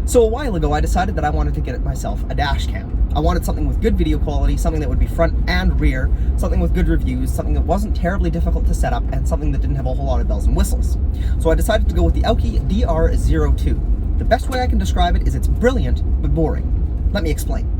So a while ago, I decided that I wanted to get myself a dash cam. I wanted something with good video quality, something that would be front and rear, something with good reviews, something that wasn't terribly difficult to set up, and something that didn't have a whole lot of bells and whistles. So I decided to go with the Aukey DR02. The best way I can describe it is it's brilliant, but boring. Let me explain.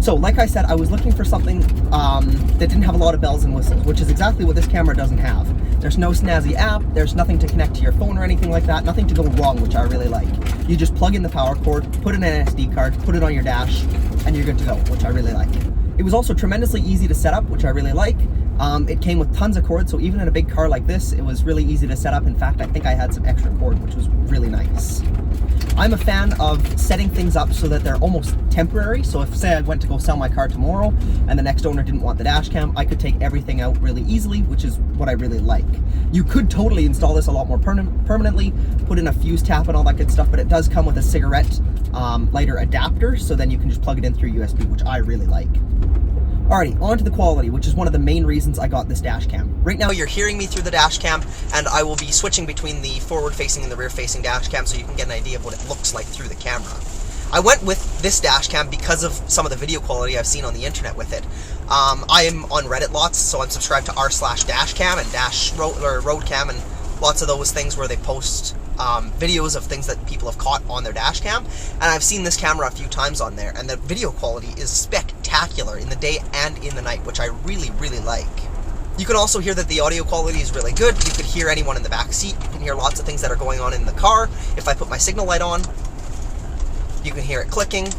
So, like I said, I was looking for something that didn't have a lot of bells and whistles, which is exactly what this camera doesn't have. There's no snazzy app, there's nothing to connect to your phone or anything like that, nothing to go wrong, which I really like. You just plug in the power cord, put in an SD card, put it on your dash, and you're good to go, which I really like. It was also tremendously easy to set up, which I really like. It came with tons of cords, so even in a big car like this, it was really easy to set up. In fact, I think I had some extra cord, which was really nice. I'm a fan of setting things up so that they're almost temporary. So if, say, I went to go sell my car tomorrow and the next owner didn't want the dash cam, I could take everything out really easily, which is what I really like. You could totally install this a lot more permanently, put in a fuse tap and all that good stuff, but it does come with a cigarette lighter adapter, so then you can just plug it in through USB, which I really like. Alrighty, on to the quality, which is one of the main reasons I got this dash cam. Right now you're hearing me through the dash cam, and I will be switching between the forward-facing and the rear-facing dash cam so you can get an idea of what it looks like through the camera. I went with this dash cam because of some of the video quality I've seen on the internet with it. I am on Reddit lots, so I'm subscribed to r/dashcam and roadcam and lots of those things where they post videos of things that people have caught on their dash cam, and I've seen this camera a few times on there, and the video quality is spectacular in the day and in the night, which I really, really like. You can also hear that the audio quality is really good. You could hear anyone in the back seat. You can hear lots of things that are going on in the car. If I put my signal light on, you can hear it clicking.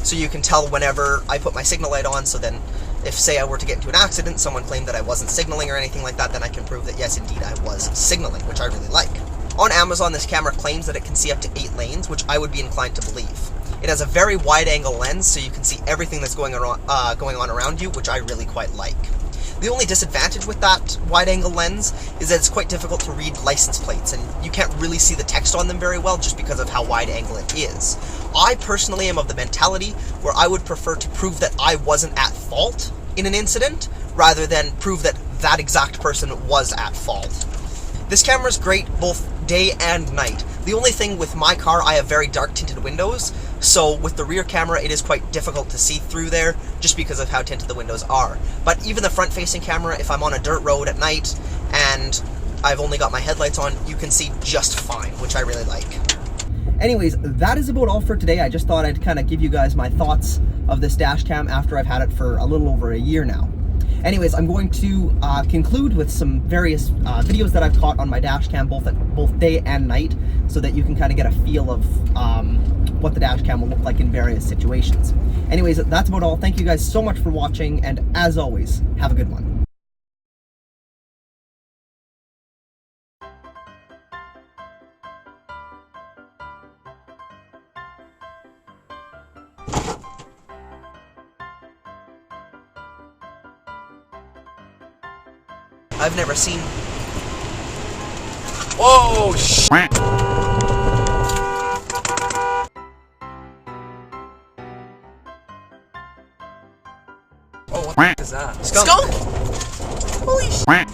So you can tell whenever I put my signal light on, so then if, say, I were to get into an accident, someone claimed that I wasn't signaling or anything like that, then I can prove that, yes, indeed, I was signaling, which I really like. On Amazon, this camera claims that it can see up to 8 lanes, which I would be inclined to believe. It has a very wide-angle lens, so you can see everything that's going on around you, which I really quite like. The only disadvantage with that wide-angle lens is that it's quite difficult to read license plates, and you can't really see the text on them very well just because of how wide-angle it is. I personally am of the mentality where I would prefer to prove that I wasn't at fault in an incident, rather than prove that that exact person was at fault. This camera is great both day and night. The only thing with my car, I have very dark tinted windows, so with the rear camera it is quite difficult to see through there just because of how tinted the windows are. But even the front facing camera, if I'm on a dirt road at night and I've only got my headlights on, you can see just fine, which I really like. Anyways, that is about all for today. I just thought I'd kind of give you guys my thoughts of this dash cam after I've had it for a little over a year now. Anyways, I'm going to conclude with some various videos that I've caught on my dash cam, both day and night, so that you can kind of get a feel of what the dash cam will look like in various situations. Anyways, that's about all. Thank you guys so much for watching, and as always, have a good one. I've never seen... Oh, shit! Oh, what the f*** is that? Skunk! Skunk! Holy shit!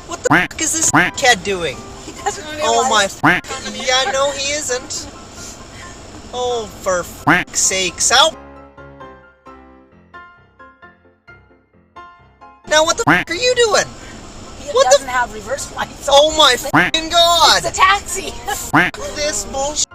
What the f*** is this cat doing? He doesn't realize. Oh my f***. Yeah, no, he isn't. Oh, for f***'s sakes. How? Now what the f*** are you doing? He doesn't have reverse lights. Oh my f***ing god! It's a taxi! This bullshit.